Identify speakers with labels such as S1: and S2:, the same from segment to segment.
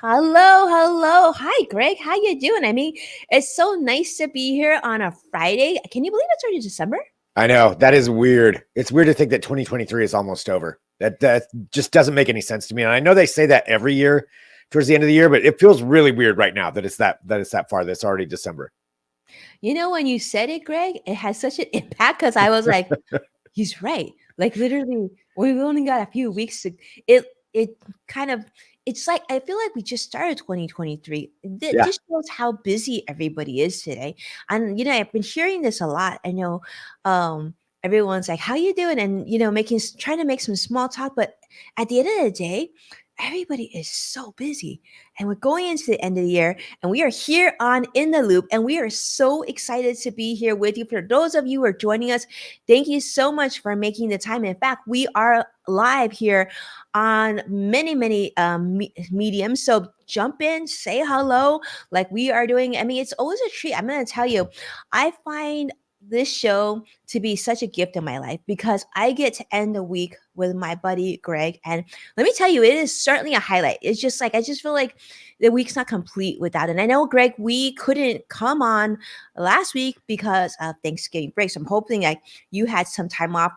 S1: Hello, hello. Hi, Greg. How you doing? I mean, it's so nice to be here on a Friday. Can you believe it's already December?
S2: I know that is weird. It's weird to think that 2023 is almost over. That just doesn't make any sense to me. And I know they say that every year towards the end of the year, but it feels really weird right now that it's that far. That's already December.
S1: You know, when you said it, Greg, it has such an impact because I was like, he's right. Like literally, we've only got a few weeks to it kind of it's like I feel like we just started 2023. It
S2: Yeah.
S1: just shows how busy everybody is today. And I've been hearing this a lot. I know everyone's like, how you doing? And trying to make some small talk, but at the end of the day, everybody is so busy. And we're going into the end of the year and we are here on In the Loop and we are so excited to be here with you. For those of you who are joining us, thank you so much for making the time. In fact, we are live here on many mediums. So jump in, say hello like we are doing. I mean, it's always a treat. I'm going to tell you, I find this show to be such a gift in my life because I get to end the week with my buddy Greg. And let me tell you, it is certainly a highlight. It's just like I just feel like the week's not complete without it. And I know, Greg, we couldn't come on last week because of Thanksgiving break. So I'm hoping like you had some time off.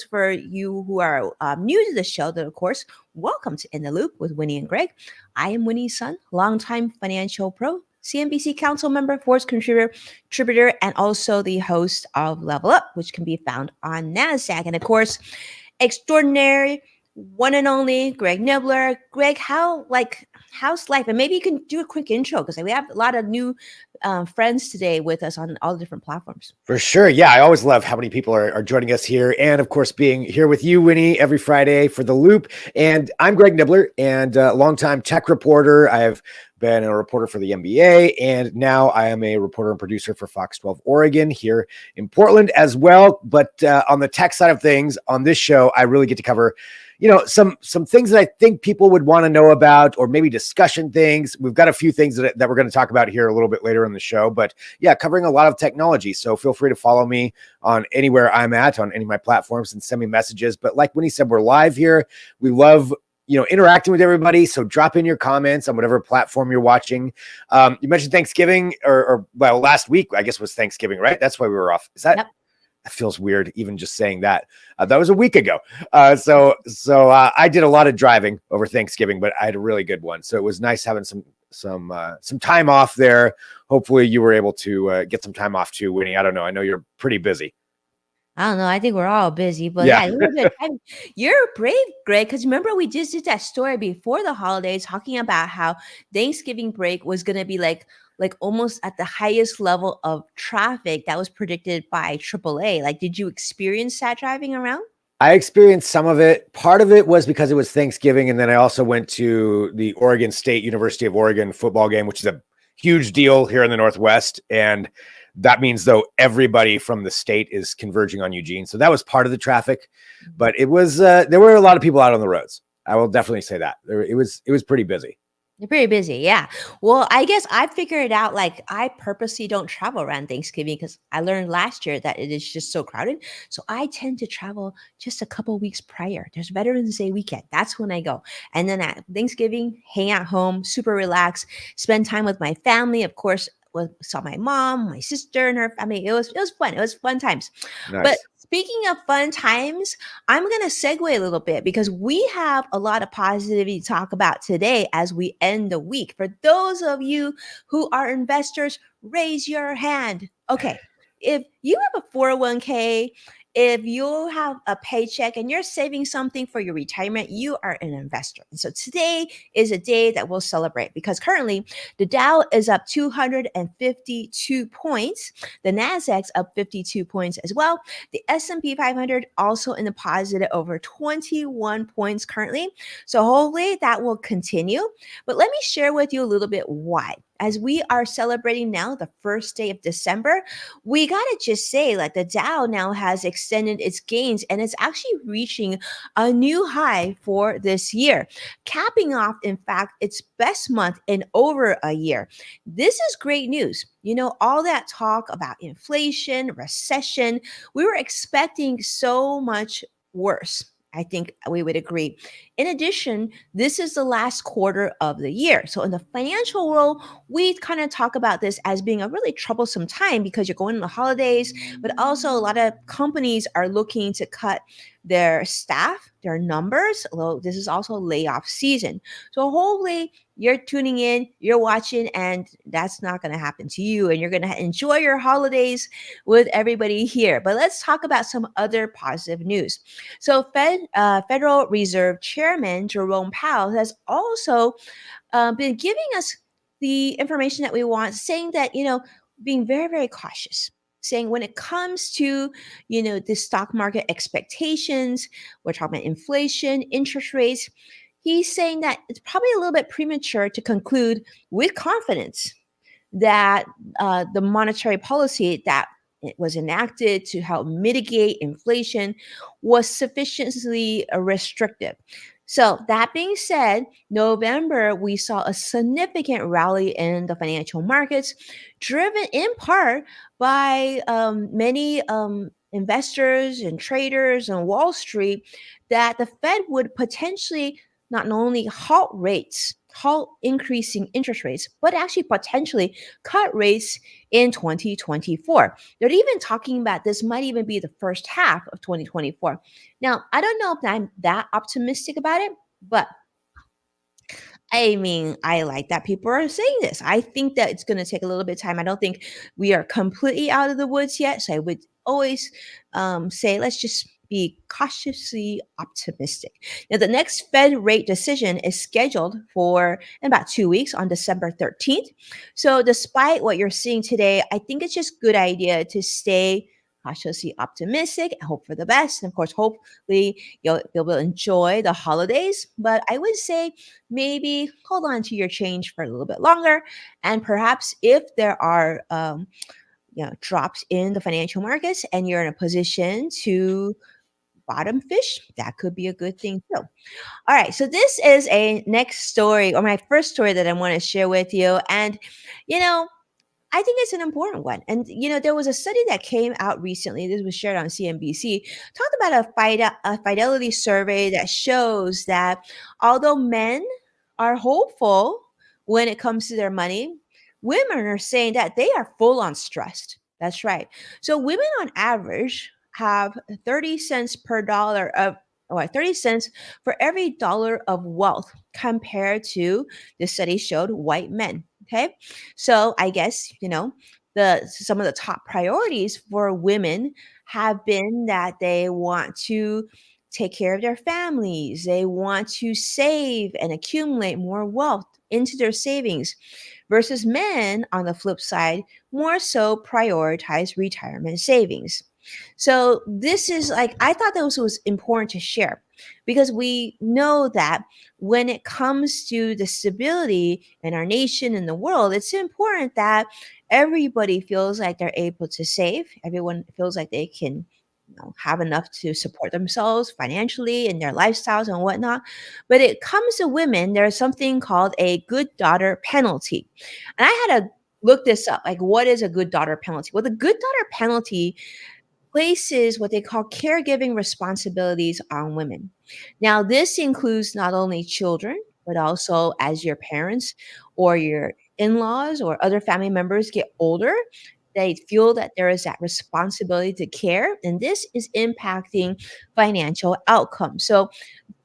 S1: For you who are new to the show, then of course, welcome to In the Loop with Winnie and Greg. I am Winnie's son, longtime financial pro, CNBC council member, Forbes contributor, and also the host of Level Up, which can be found on NASDAQ. And of course, extraordinary, one and only Greg Nibbler. Greg, how's life? And maybe you can do a quick intro because we have a lot of new friends today with us on all the different platforms.
S2: For sure. Yeah. I always love how many people are joining us here. And of course, being here with you, Winnie, every Friday for The Loop. And I'm Greg Nibbler and a longtime tech reporter. I've been a reporter for the NBA, and now I am a reporter and producer for Fox 12 Oregon here in Portland as well. But on the tech side of things, on this show, I really get to cover some things that I think people would want to know about, or maybe discussion things. We've got a few things that we're going to talk about here a little bit later in the show, but yeah, covering a lot of technology. So feel free to follow me on anywhere I'm at on any of my platforms and send me messages. But like Winnie said, we're live here. We love interacting with everybody. So drop in your comments on whatever platform you're watching. You mentioned Thanksgiving or last week, I guess was Thanksgiving, right? That's why we were off. Is that? Yep. That feels weird, even just saying that. That was a week ago. So I did a lot of driving over Thanksgiving, but I had a really good one. So it was nice having some time off there. Hopefully you were able to get some time off too, Winnie. I don't know. I know you're pretty busy.
S1: I don't know. I think we're all busy, but yeah you're brave, Greg, because remember we just did that story before the holidays talking about how Thanksgiving break was going to be like almost at the highest level of traffic that was predicted by AAA. Like, did you experience that driving around?
S2: I experienced some of it. Part of it was because it was Thanksgiving, and then I also went to the Oregon State University of Oregon football game, which is a huge deal here in the Northwest, and that means, though, everybody from the state is converging on Eugene. So that was part of the traffic, but it was there were a lot of people out on the roads. I will definitely say that. It was pretty busy.
S1: You're pretty busy, yeah. Well, I guess I figured out, like, I purposely don't travel around Thanksgiving because I learned last year that it is just so crowded. So I tend to travel just a couple weeks prior. There's Veterans Day weekend. That's when I go. And then at Thanksgiving, hang at home, super relaxed, spend time with my family. Of course, saw my mom, my sister, and her family. It was fun. It was fun times.
S2: Nice.
S1: But speaking of fun times, I'm going to segue a little bit because we have a lot of positivity to talk about today as we end the week. For those of you who are investors, raise your hand. Okay. If you have a 401k If you have a paycheck and you're saving something for your retirement, you are an investor. And so today is a day that we'll celebrate because currently the Dow is up 252 points. The Nasdaq's up 52 points as well. The S&P 500 also in the positive over 21 points currently. So hopefully that will continue. But let me share with you a little bit why. As we are celebrating now the first day of December, we got to just say like the Dow now has extended its gains and it's actually reaching a new high for this year, capping off, in fact, its best month in over a year. This is great news. All that talk about inflation, recession, we were expecting so much worse. I think we would agree. In addition, this is the last quarter of the year. So, in the financial world, we kind of talk about this as being a really troublesome time because you're going to the holidays, but also a lot of companies are looking to cut their staff, their numbers, although this is also layoff season. So hopefully you're tuning in, you're watching, and that's not going to happen to you. And you're going to enjoy your holidays with everybody here. But let's talk about some other positive news. So Federal Reserve Chairman Jerome Powell has also been giving us the information that we want, saying that, being very, very cautious, saying when it comes to, the stock market expectations, we're talking about inflation, interest rates. He's saying that it's probably a little bit premature to conclude with confidence that the monetary policy that it was enacted to help mitigate inflation was sufficiently restrictive. So, that being said, November, we saw a significant rally in the financial markets, driven in part by many investors and traders on Wall Street that the Fed would potentially not only halt increasing interest rates, but actually potentially cut rates in 2024. They're even talking about this might even be the first half of 2024. Now, I don't know if I'm that optimistic about it, but I mean, I like that people are saying this. I think that it's going to take a little bit of time. I don't think we are completely out of the woods yet. So I would always say, let's just be cautiously optimistic. Now, the next Fed rate decision is scheduled for in about 2 weeks on December 13th. So, despite what you're seeing today, I think it's just good idea to stay cautiously optimistic and hope for the best. And of course, hopefully you'll enjoy the holidays. But I would say maybe hold on to your change for a little bit longer. And perhaps if there are drops in the financial markets and you're in a position to bottom fish, that could be a good thing too. All right, so this is a next story or my first story that I want to share with you. And you know, I think it's an important one. And, there was a study that came out recently. This was shared on CNBC, talked about a fidelity survey that shows that although men are hopeful when it comes to their money, women are saying that they are full on stressed. That's right. So women on average have 30 cents per dollar of or 30 cents for every dollar of wealth compared to the study showed white men. Okay. So I guess, the some of the top priorities for women have been that they want to take care of their families. They want to save and accumulate more wealth into their savings versus men on the flip side more so prioritize retirement savings. So this is like I thought this was important to share because we know that when it comes to the stability in our nation and the world, it's important that everybody feels like they're able to save. Everyone feels like they can have enough to support themselves financially and their lifestyles and whatnot. But it comes to women, there's something called a good daughter penalty. And I had to look this up. Like, what is a good daughter penalty? Well, the good daughter penalty places what they call caregiving responsibilities on women. Now, this includes not only children, but also as your parents or your in laws or other family members get older, they feel that there is that responsibility to care, and this is impacting financial outcomes. So,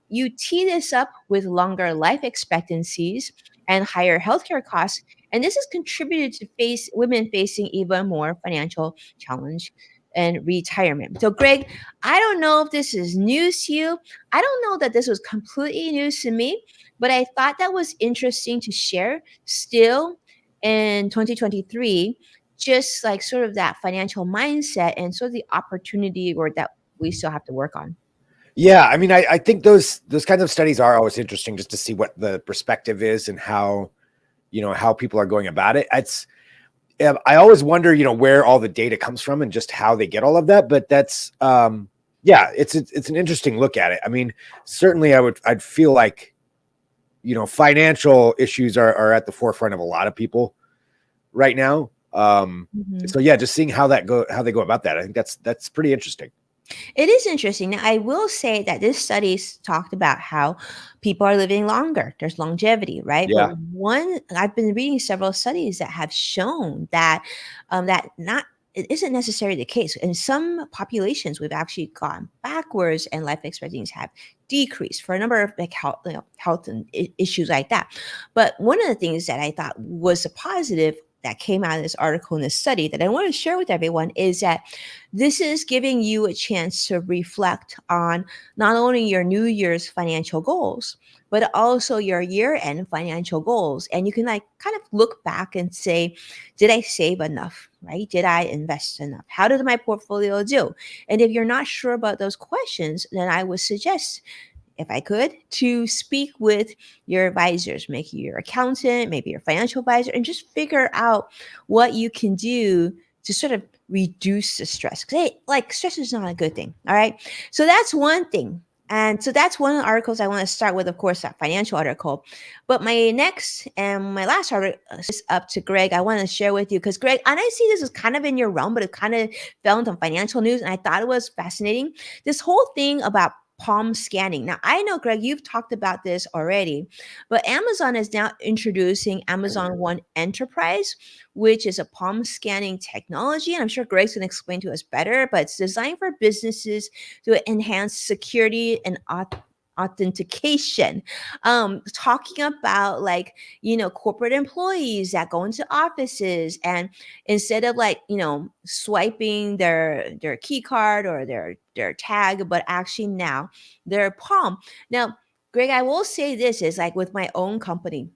S1: you tee this up with longer life expectancies and higher healthcare costs, and this has contributed to face women facing even more financial challenge and retirement. So, Greg, I don't know if this is news to you. I don't know that this was completely news to me, but I thought that was interesting to share still in 2023, just like sort of that financial mindset and sort of the opportunity or that we still have to work on.
S2: Yeah, I mean, I think those kinds of studies are always interesting just to see what the perspective is and how, how people are going about it. I always wonder, where all the data comes from and just how they get all of that. But that's, yeah, it's an interesting look at it. I mean, certainly I'd feel like, financial issues are at the forefront of a lot of people right now.
S1: Mhm.
S2: So yeah, just seeing how they go about that. I think that's pretty interesting.
S1: It is interesting. Now, I will say that this studies talked about how people are living longer. There's longevity, right? But
S2: Yeah.
S1: one, I've been reading several studies that have shown that that not it isn't necessarily the case. In some populations, we've actually gone backwards, and life expectancies have decreased for a number of like health, health and issues like that. But one of the things that I thought was a positive that came out of this article in this study that I want to share with everyone is that this is giving you a chance to reflect on not only your New Year's financial goals, but also your year end financial goals. And you can like kind of look back and say, did I save enough? Right? Did I invest enough? How did my portfolio do? And if you're not sure about those questions, then I would suggest, if I could, to speak with your advisors, maybe your accountant, maybe your financial advisor, and just figure out what you can do to sort of reduce the stress. Because like stress is not a good thing. All right. So that's one thing. And so that's one of the articles I want to start with, of course, that financial article. But my next and my last article is up to Greg. I want to share with you because, Greg, and I see this is kind of in your realm, but it kind of fell into financial news. And I thought it was fascinating. This whole thing about palm scanning. Now, I know, Greg, you've talked about this already, but Amazon is now introducing Amazon One Enterprise, which is a palm scanning technology. And I'm sure Greg's going to explain to us better, but it's designed for businesses to enhance security and authentication. Talking about like, corporate employees that go into offices and instead of like, swiping their key card or their tag, but actually now their palm. Now, Greg, I will say this is like with my own company.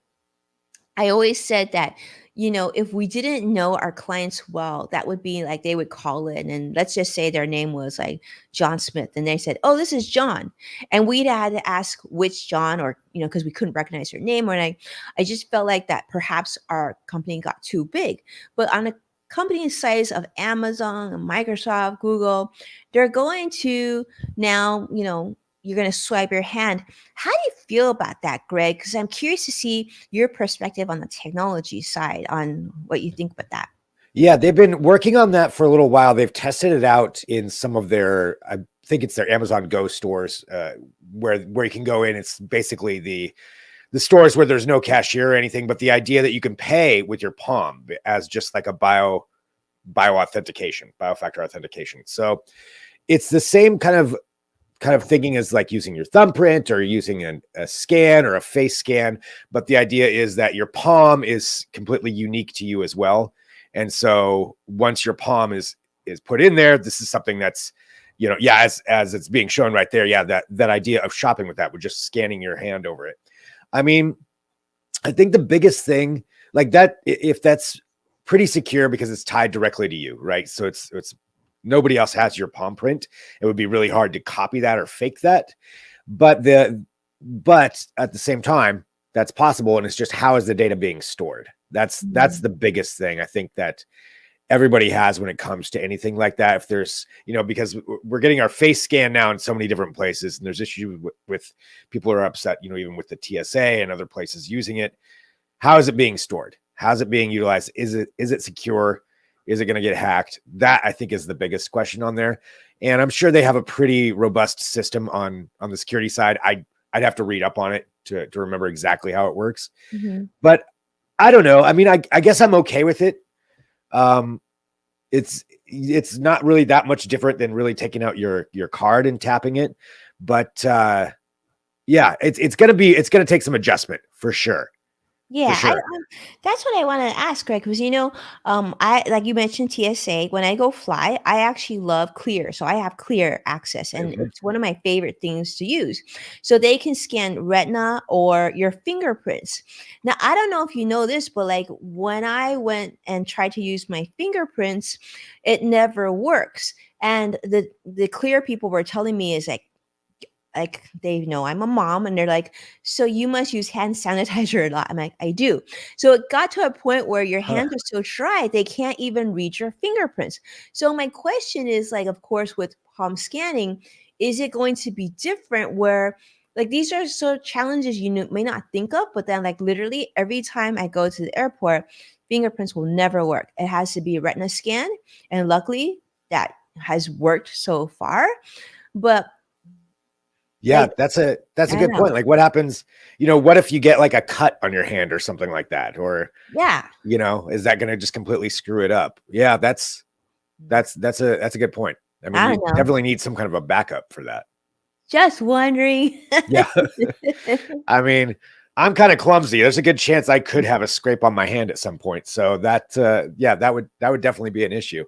S1: I always said that, if we didn't know our clients well, that would be like they would call in and let's just say their name was like John Smith. And they said, oh, this is John. And we'd had to ask which John or, because we couldn't recognize her name. And I just felt like that perhaps our company got too big. But on a company size of Amazon, Microsoft, Google, they're going to now, you're going to swipe your hand. How do you feel about that, Greg? Because I'm curious to see your perspective on the technology side, on what you think about that.
S2: Yeah, they've been working on that for a little while. They've tested it out in some of I think it's their Amazon Go stores, where you can go in. It's basically the stores where there's no cashier or anything, but the idea that you can pay with your palm as just like a biofactor authentication. So it's the same kind of thinking as like using your thumbprint or using a scan or a face scan. But the idea is that your palm is completely unique to you as well. And so once your palm is put in there, this is something that's, as it's being shown right there. Yeah. That idea of shopping with that, with just scanning your hand over it. I mean, I think the biggest thing like that, if that's pretty secure because it's tied directly to you, right? So it's nobody else has your palm print. It would be really hard to copy that or fake that. But at the same time, that's possible. And it's just, how is the data being stored? That's the biggest thing I think that everybody has when it comes to anything like that. If there's, because we're getting our face scan now in so many different places, and there's issues with people who are upset, even with the TSA and other places using it. How is it being stored? How's it being utilized? Is it secure? Is it going to get hacked? That I think is the biggest question on there. And I'm sure they have a pretty robust system on the security side. I'd have to read up on it to remember exactly how it works.
S1: Mm-hmm.
S2: But I don't know. I mean, I guess I'm okay with it. It's not really that much different than really taking out your card and tapping it. But yeah, it's going to take some adjustment for sure. for
S1: Yeah,
S2: sure.
S1: that's what I want to ask, Greg, because I like you mentioned TSA. When I go fly, I actually love Clear, so I have Clear access, and
S2: Mhm.
S1: it's one of my favorite things to use. So they can scan retina or your fingerprints. Now, I don't know if you know this, but like when I went and tried to use my fingerprints, it never works. And the Clear people were telling me is like they know I'm a mom and they're like, so you must use hand sanitizer a lot. I'm like, I do. So it got to a point where your
S2: Huh.
S1: hands are so dry they can't even read your fingerprints. So my question is like, of course, with palm scanning, is it going to be different where like these are sort of challenges you may not think of, but then like literally every time I go to the airport, fingerprints will never work. It has to be a retina scan. And luckily that has worked so far. But
S2: Yeah,
S1: like,
S2: that's a
S1: I don't
S2: good
S1: know.
S2: point. Like what happens, what if you get like a cut on your hand or something like that? Or,
S1: Yeah.
S2: is that going to just completely screw it up? Yeah, that's a good point. I mean,
S1: I
S2: you
S1: don't know.
S2: definitely need some kind of a backup for that.
S1: Just wondering.
S2: Yeah. I mean, I'm kind of clumsy. There's a good chance I could have a scrape on my hand at some point. So yeah, that would definitely be an issue.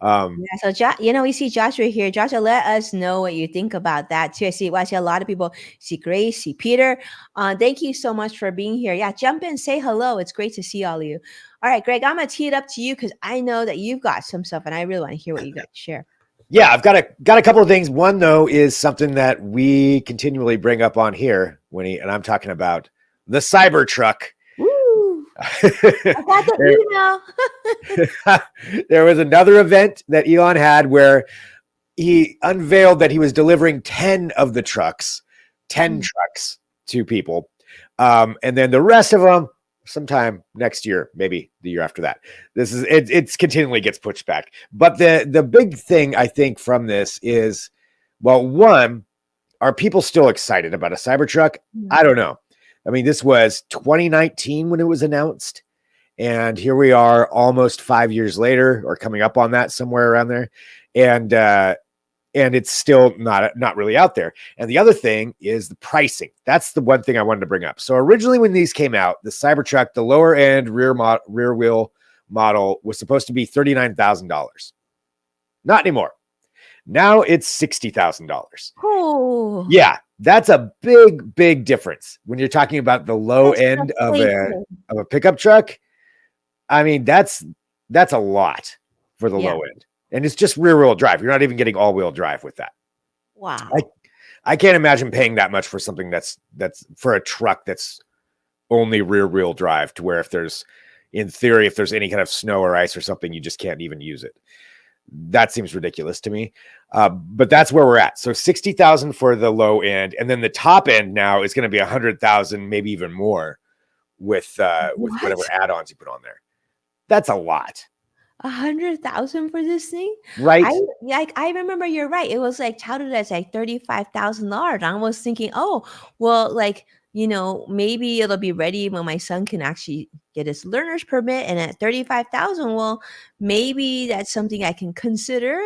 S2: Um,
S1: Yeah, so we see Joshua here. Joshua, let us know what you think about that too. I see a lot of people. See Grace, see Peter. Thank you so much for being here. Yeah, jump in, say hello. It's great to see all of you. All right, Greg, I'm gonna tee it up to you because I know that you've got some stuff, and I really want to hear what you got to share.
S2: yeah, I've got a couple of things. One though is something that we continually bring up on here, Winnie, and I'm talking about the Cybertruck.
S1: Woo! I got
S2: there,
S1: the email.
S2: there was another event that Elon had where he unveiled that he was delivering 10 of the trucks, 10
S1: Mm.
S2: trucks to people. And then the rest of them sometime next year, maybe the year after that. This is it's continually gets pushed back. But the big thing I think from this is, well, one, are people still excited about a Cybertruck?
S1: Mm.
S2: I don't know. I mean, this was 2019 when it was announced. And here we are almost 5 years later, or coming up on that, somewhere around there. And it's still not really out there. And the other thing is the pricing. That's the one thing I wanted to bring up. So originally, when these came out, the Cybertruck, the lower end rear wheel model, was supposed to be $39,000. Not anymore. Now it's $60,000.
S1: Oh,
S2: Yeah, that's a big difference when you're talking about the low
S1: that's
S2: end of a
S1: inflation.
S2: pickup truck. I mean, that's a lot for the
S1: Yeah.
S2: low end. And it's just rear wheel drive. You're not even getting all wheel drive with that. I,
S1: Wow.
S2: I can't imagine paying that much for something that's for a truck that's only rear wheel drive, to where if there's, in theory, if there's any kind of snow or ice or something, you just can't even use it. That seems ridiculous to me. But that's where we're at. So 60,000 for the low end, and then the top end now is going to be 100,000, maybe even more, with whatever
S1: What?
S2: add-ons you put on there. That's a lot,
S1: 100,000 for this thing? I
S2: right?
S1: like I remember you're right. It was like touted as like $35,000. I was thinking, oh, well, like, maybe it'll be ready when my son can actually get his learner's permit. And at 35,000, well, maybe that's something I can consider.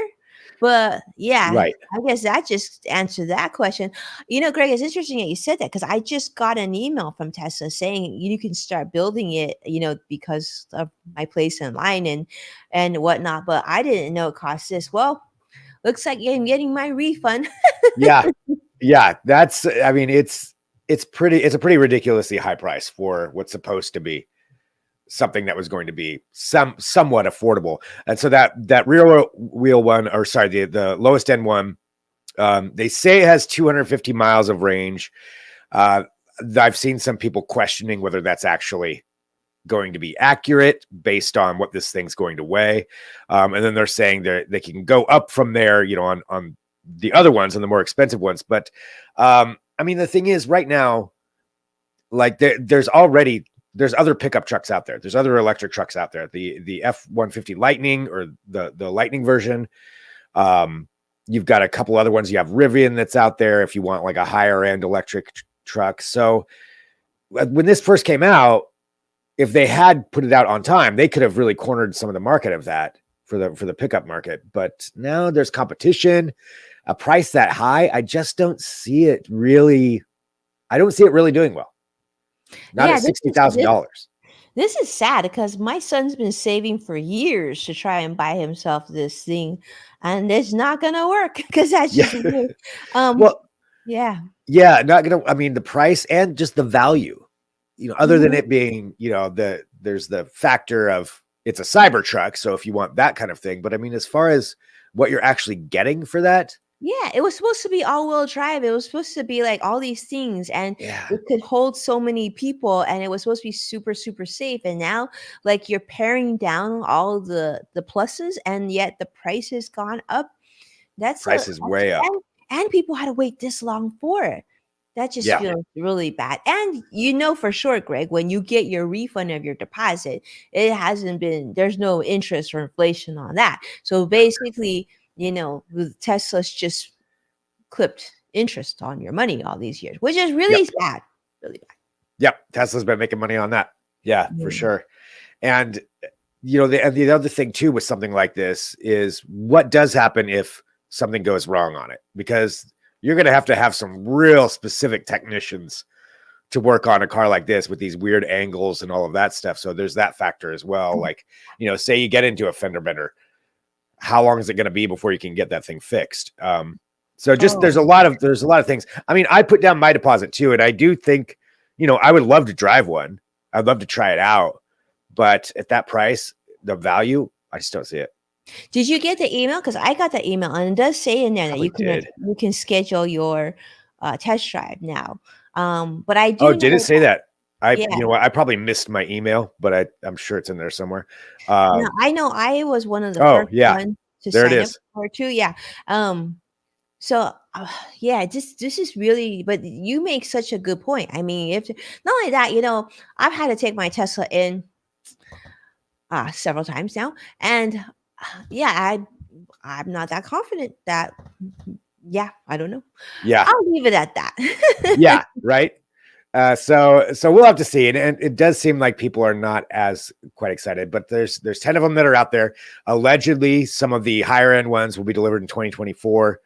S1: But yeah,
S2: Right.
S1: I guess that just answered that question. Greg, it's interesting that you said that because I just got an email from Tesla saying you can start building it, because of my place in line and whatnot. But I didn't know it cost this. Well, looks like I'm getting my refund.
S2: Yeah. Yeah. I mean, it's a pretty ridiculously high price for what's supposed to be something that was going to be somewhat affordable. And so that rear wheel one, or sorry, the lowest end one, they say it has 250 miles of range. Uh, I've seen some people questioning whether that's actually going to be accurate based on what this thing's going to weigh. And then they're saying they can go up from there, on the other ones and the more expensive ones. But I mean, the thing is, right now, like there's other pickup trucks out there. There's other electric trucks out there. The F-150 Lightning, or the Lightning version. You've got a couple other ones. You have Rivian that's out there if you want like a higher end electric truck. So when this first came out, if they had put it out on time, they could have really cornered some of the market of that for the pickup market. But now there's competition. A price that high, I just don't see it really. I don't see it really doing well. not
S1: Yeah,
S2: at $60,000.
S1: this is sad because my son's been saving for years to try and buy himself this thing, and it's not gonna work because that's
S2: Yeah.
S1: just weird. Um,
S2: Well,
S1: yeah.
S2: yeah, not gonna. I mean, the price and just the value. Other than
S1: Mhm.
S2: it being, there's the factor of it's a Cybertruck. So if you want that kind of thing, but I mean, as far as what you're actually getting for that,
S1: Yeah, it was supposed to be all-wheel drive. It was supposed to be like all these things, and
S2: yeah,
S1: it could hold so many people, and it was supposed to be super, super safe. And now, like you're paring down all the pluses, and yet the price has gone up.
S2: price is way up.
S1: And people had to wait this long for it. That just
S2: Yeah,
S1: feels really bad. And you know for sure, Greg, when you get your refund of your deposit, it hasn't been there's no interest or inflation on that. So basically, with Tesla's just clipped interest on your money all these years, which is
S2: yep,
S1: really sad. Really bad.
S2: yep. Tesla's been making money on that. Yeah, for
S1: Mm.
S2: sure. And the other thing too with something like this is what does happen if something goes wrong on it, because you're going to have some real specific technicians to work on a car like this with these weird angles and all of that stuff. So there's that factor as well. Like, say you get into a fender bender, how long is it going to be before you can get that thing fixed? So just
S1: Oh,
S2: there's a lot of things. I mean, I put down my deposit too, and I do think, I would love to drive one. I'd love to try it out, but at that price, the value, I just don't see it.
S1: did you get the email? Because I got the email, and it does say in there that
S2: Probably did.
S1: you can schedule your test drive now. But I
S2: Oh,
S1: do
S2: did it
S1: know,
S2: say that?
S1: yeah.
S2: You know what? I probably missed my email, but I'm sure it's in there somewhere.
S1: Now I know I was one of the
S2: Oh
S1: first
S2: yeah,
S1: ones to
S2: there it
S1: sign up
S2: is.
S1: for it too. Yeah. Um, so yeah, this is really, but you make such a good point. I mean, if not only that, I've had to take my Tesla in several times now, and yeah, I'm not that confident that. Yeah, I don't know.
S2: Yeah,
S1: I'll leave it at that.
S2: yeah, right. So we'll have to see, and it does seem like people are not as quite excited, but there's 10 of them that are out there. Allegedly, some of the higher end ones will be delivered in 2024,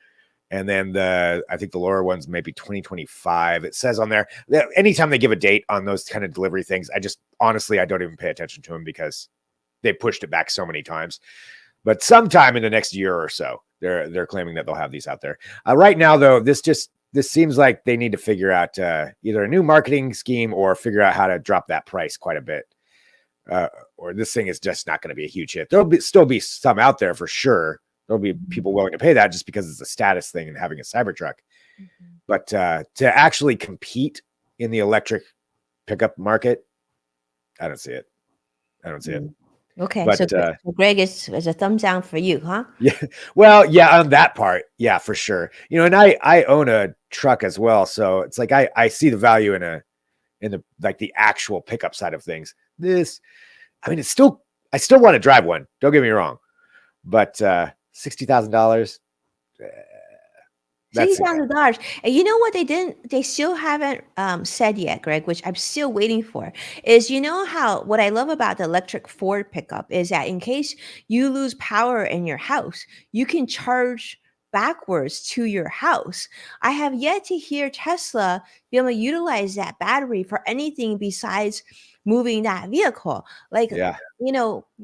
S2: and then I think the lower ones maybe 2025. It says on there that anytime they give a date on those kind of delivery things, I just honestly I don't even pay attention to them because they pushed it back so many times. But sometime in the next year or so, they're claiming that they'll have these out there. Right now, though, this seems like they need to figure out either a new marketing scheme or figure out how to drop that price quite a bit. Or this thing is just not going to be a huge hit. Still be some out there for sure. There'll be people willing to pay that just because it's a status thing and having a Cybertruck.
S1: Mhm.
S2: But to actually compete in the electric pickup market, I don't see it. I don't see it.
S1: Mm. Okay, so
S2: But
S1: so Greg is a thumbs down for you, huh?
S2: yeah, well, yeah, on that part, yeah, for sure. And I own a truck as well, so it's like I see the value in the like the actual pickup side of things. I mean, I still want to drive one. Don't get me wrong, but $60,000,
S1: Sixty
S2: that's
S1: thousand dollars. And you know what they didn't? They still haven't said yet, Greg. Which I'm still waiting for. Is how what I love about the electric Ford pickup is that in case you lose power in your house, you can charge backwards to your house. I have yet to hear Tesla be able to utilize that battery for anything besides moving that vehicle. Like
S2: yeah,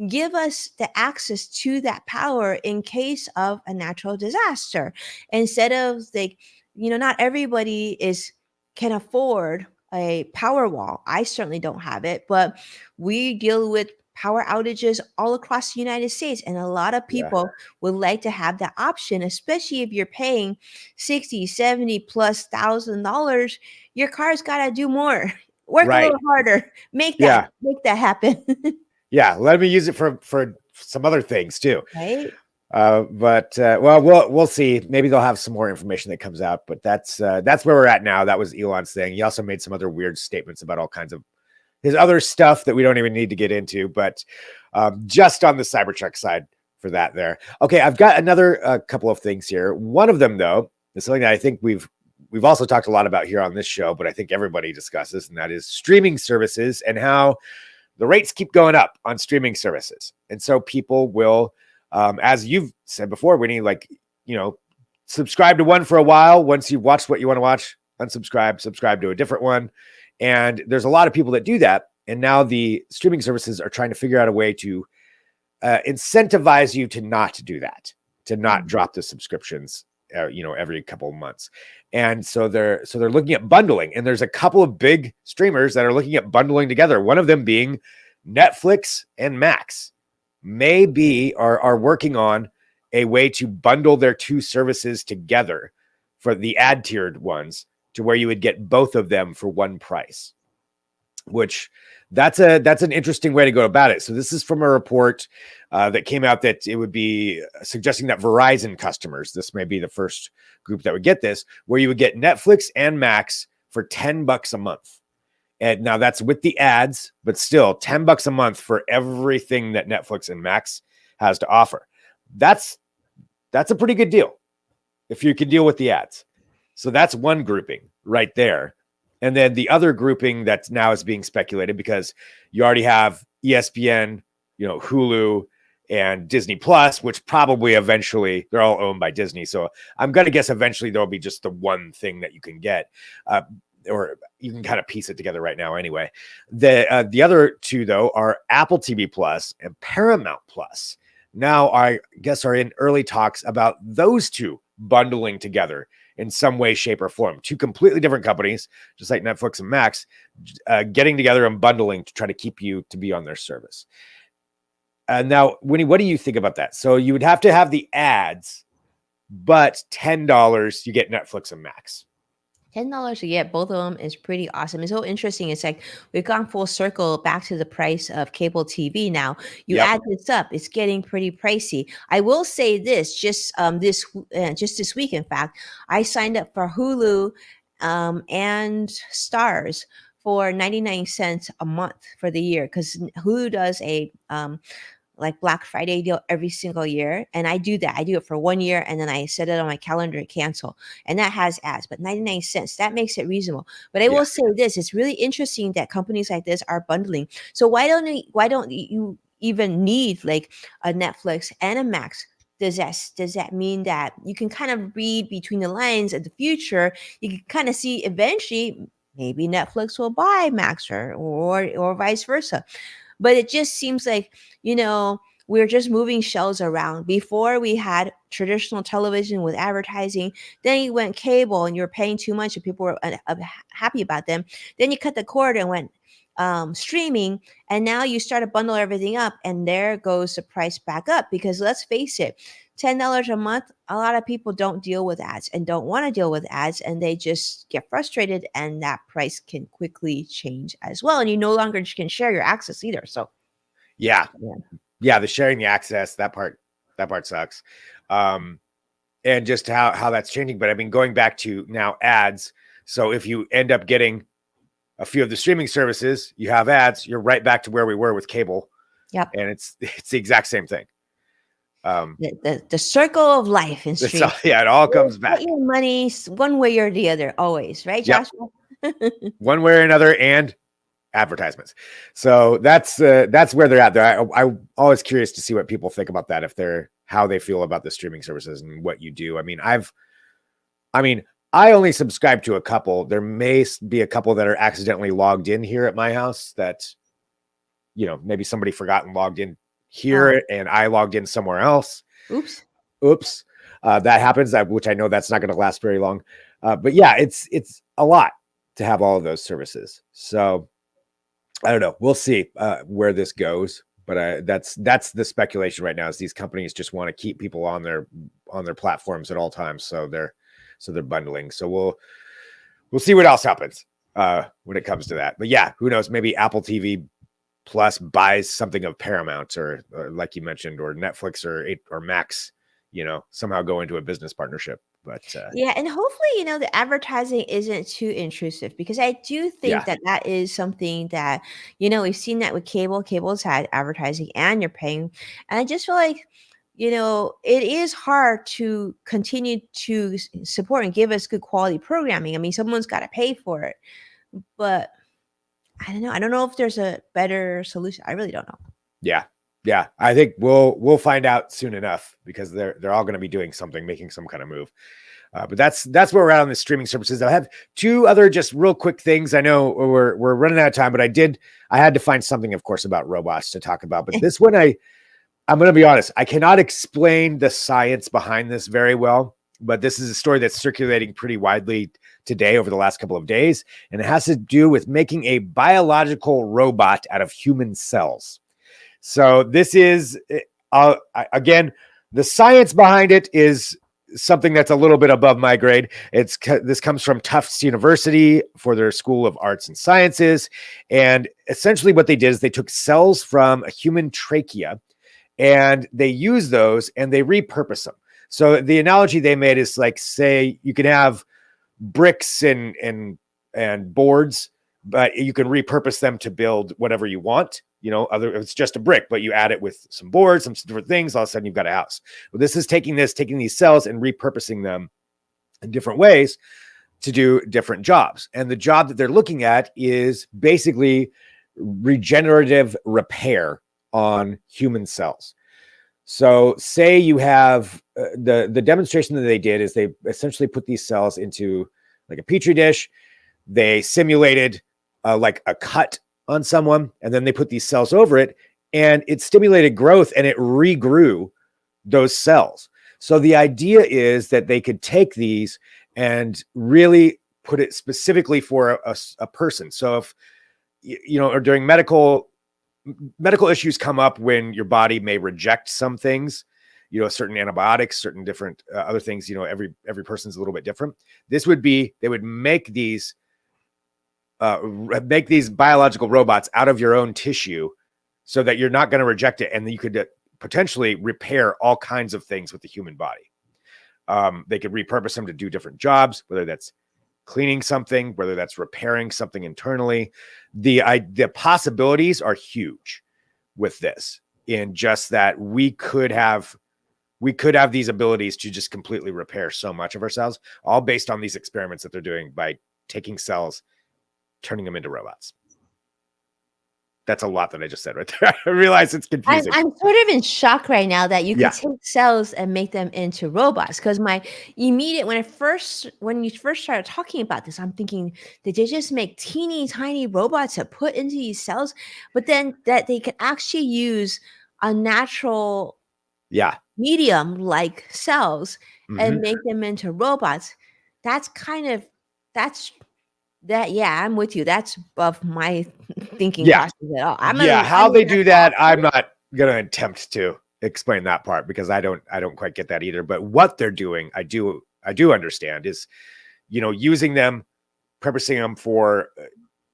S1: give us the access to that power in case of a natural disaster instead of like not everybody is can afford a power wall. I certainly don't have it, but we deal with power outages all across the United States, and a lot of
S2: yeah,
S1: people would like to have that option, especially if you're paying 60, 70 plus $1,000. Your car's got to do more. Work a
S2: right,
S1: little harder.
S2: yeah,
S1: Make that happen.
S2: yeah. Let me use it for some other things too.
S1: Right.
S2: But well, we'll see. Maybe they'll have some more information that comes out. But that's where we're at now. That was Elon's thing. He also made some other weird statements about all kinds of his other stuff that we don't even need to get into. But just on the Cybertruck side for that there. Okay, I've got another couple of things here. One of them though is something that I think we've also talked a lot about here on this show, but I think everybody discusses, and that is streaming services and how the rates keep going up on streaming services. And so people will, as you've said before, Winnie, like, subscribe to one for a while. Once you've watched what you want to watch, unsubscribe, subscribe to a different one. And there's a lot of people that do that. And now the streaming services are trying to figure out a way to incentivize you to not do that, to not drop the subscriptions, every couple of months. And so they're looking at bundling. And there's a couple of big streamers that are looking at bundling together. One of them being Netflix and Max are working on a way to bundle their two services together for the ad tiered ones to where you would get both of them for one price, which that's an interesting way to go about it. So this is from a report that came out that it would be suggesting that Verizon customers, this may be the first group that would get this, where you would get Netflix and Max for $10 a month. And now that's with the ads, but still $10 a month for everything that Netflix and Max has to offer. That's a pretty good deal if you can deal with the ads. So that's one grouping right there. And then the other grouping that now is being speculated, because you already have ESPN, Hulu and Disney Plus, which probably eventually they're all owned by Disney. So I'm going to guess eventually there'll be just the one thing that you can get, or you can kind of piece it together right now anyway. The other two, though, are Apple TV Plus and Paramount Plus. Now, I guess are in early talks about those two bundling together in some way, shape, or form. Two completely different companies, just like Netflix and Max, getting together and bundling to try to keep you to be on their service. Now, Winnie, what do you think about that? So you would have to have the ads, but $10 you get Netflix and Max.
S1: $10 to get both of them is pretty awesome. It's so interesting. It's like we've gone full circle back to the price of cable TV now. You
S2: Yep.
S1: add this up, it's getting pretty pricey. I will say this: just this week, in fact, I signed up for Hulu and Stars for 99 cents a month for the year, because Hulu does a like Black Friday deal every single year. And I do that. I do it for 1 year and then I set it on my calendar to cancel. And that has ads, but 99 cents, that makes it reasonable. But I
S2: Yeah.
S1: will say this, it's really interesting that companies like this are bundling. So why don't you even need like a Netflix and a Max? Does that mean that you can kind of read between the lines in the future? You can kind of see eventually maybe Netflix will buy Max or vice versa. But it just seems like, we're just moving shelves around. Before we had traditional television with advertising, then you went cable and you were paying too much and people were happy about them. Then you cut the cord and went streaming, and now you start to bundle everything up, and there goes the price back up. Because let's face it, $10 a month, a lot of people don't deal with ads and don't want to deal with ads, and they just get frustrated, and that price can quickly change as well. And you no longer can share your access either. So
S2: Yeah.
S1: yeah.
S2: Yeah. The sharing the access, that part sucks. And just how that's changing. But I mean, going back to now ads. So if you end up getting a few of the streaming services, you have ads, you're right back to where we were with cable.
S1: Yep.
S2: And it's the exact same thing.
S1: The circle of life in streaming.
S2: It all comes
S1: Get
S2: back.
S1: your money one way or the other, always, right,
S2: Yep.
S1: Joshua?
S2: One way or another, and advertisements. So that's where they're at there. I'm always curious to see what people think about that, how they feel about the streaming services and what you do. I mean, I only subscribe to a couple. There may be a couple that are accidentally logged in here at my house that, maybe somebody forgot and logged in here and I logged in somewhere else. Oops. That happens, which I know that's not going to last very long. But yeah, it's a lot to have all of those services. So I don't know. We'll see where this goes. But that's the speculation right now, is these companies just want to keep people on their platforms at all times. So they're bundling. So we'll see what else happens when it comes to that. But yeah, who knows? Maybe Apple TV Plus buys something of Paramount, or like you mentioned, or Netflix or Max, somehow go into a business partnership. But
S1: yeah, and hopefully, the advertising isn't too intrusive, because I do think that is something that, we've seen that with cable. Cable's had advertising and you're paying. And I just feel like, it is hard to continue to support and give us good quality programming. I mean, someone's got to pay for it. But I don't know. I don't know if there's a better solution. I really don't know.
S2: Yeah. I think we'll find out soon enough, because they're all going to be doing something, making some kind of move. But that's where we're at on the streaming services. I have two other just real quick things. I know we're running out of time, but I had to find something, of course, about robots to talk about. But this one, I'm going to be honest, I cannot explain the science behind this very well. But this is a story that's circulating pretty widely today over the last couple of days, and it has to do with making a biological robot out of human cells. So this is, again, the science behind it is something that's a little bit above my grade. This comes from Tufts University for their School of Arts and Sciences. And essentially what they did is they took cells from a human trachea and they use those and they repurpose them. So the analogy they made is like, say you can have bricks and boards, but you can repurpose them to build whatever you want. It's just a brick, but you add it with some boards, some different things. All of a sudden you've got a house. Well, this is taking these cells and repurposing them in different ways to do different jobs. And the job that they're looking at is basically regenerative repair on human cells. So say you have the demonstration that they did is they essentially put these cells into like a petri dish. They simulated like a cut on someone, and then they put these cells over it, and it stimulated growth and it regrew those cells. So the idea is that they could take these and really put it specifically for a person. So if, or during medical issues come up when your body may reject some things, certain antibiotics, certain different other things, every person's a little bit different. They would make these biological robots out of your own tissue so that you're not going to reject it. And then you could potentially repair all kinds of things with the human body. They could repurpose them to do different jobs, whether that's cleaning something, whether that's repairing something internally. The possibilities are huge with this, in just that we could have these abilities to just completely repair so much of ourselves, all based on these experiments that they're doing by taking cells, turning them into robots. That's a lot that I just said right there. I realize it's confusing.
S1: I'm sort of in shock right now that you can take cells and make them into robots. Because my immediate, when you first started talking about this, I'm thinking, did they just make teeny tiny robots to put into these cells? But then that they could actually use a natural medium like cells and make them into robots. I'm with you. That's above my thinking process at all.
S2: How they do that, I'm not going to attempt to explain that part because I don't quite get that either. But what they're doing, I do understand is, using them, purposing them for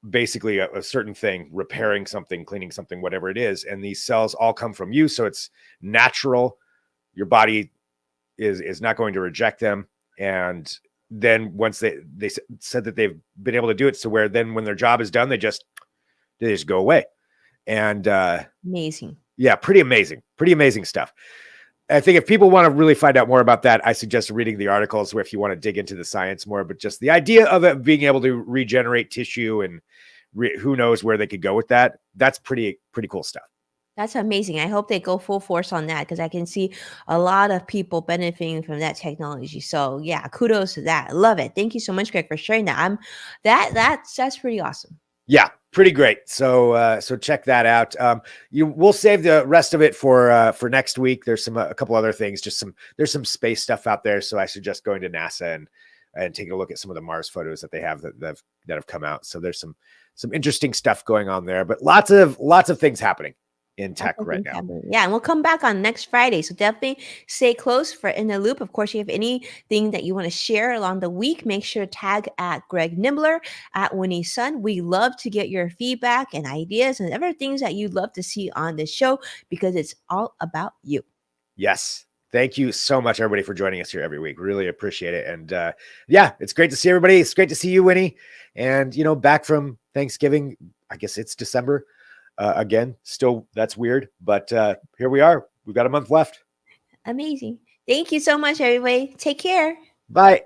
S2: basically a certain thing, repairing something, cleaning something, whatever it is. And these cells all come from you. So it's natural. Your body is not going to reject them. And then once they said that they've been able to do it so where then when their job is done, they just go away. And
S1: amazing.
S2: Yeah, pretty amazing stuff. I think if people want to really find out more about that, I suggest reading the articles where if you want to dig into the science more, but just the idea of it being able to regenerate tissue and who knows where they could go with that. That's pretty cool stuff.
S1: That's amazing. I hope they go full force on that because I can see a lot of people benefiting from that technology. So yeah, kudos to that. Love it. Thank you so much, Greg, for sharing that. That's pretty awesome.
S2: Yeah, pretty great. So check that out. We'll save the rest of it for next week. There's a couple other things. There's some space stuff out there. So I suggest going to NASA and taking a look at some of the Mars photos that they have that have come out. So there's some interesting stuff going on there. But lots of things happening in tech right now.
S1: Yeah, and we'll come back on next Friday. So definitely stay close for In the Loop. Of course, if you have anything that you want to share along the week, make sure to tag at Greg Nibbler, at Winnie Sun. We love to get your feedback and ideas and other things that you'd love to see on this show because it's all about you.
S2: Yes. Thank you so much, everybody, for joining us here every week. Really appreciate it. And it's great to see everybody. It's great to see you, Winnie. And, back from Thanksgiving, I guess it's December. Again, still, that's weird, but here we are. We've got a month left.
S1: Amazing. Thank you so much, everybody. Take care.
S2: Bye.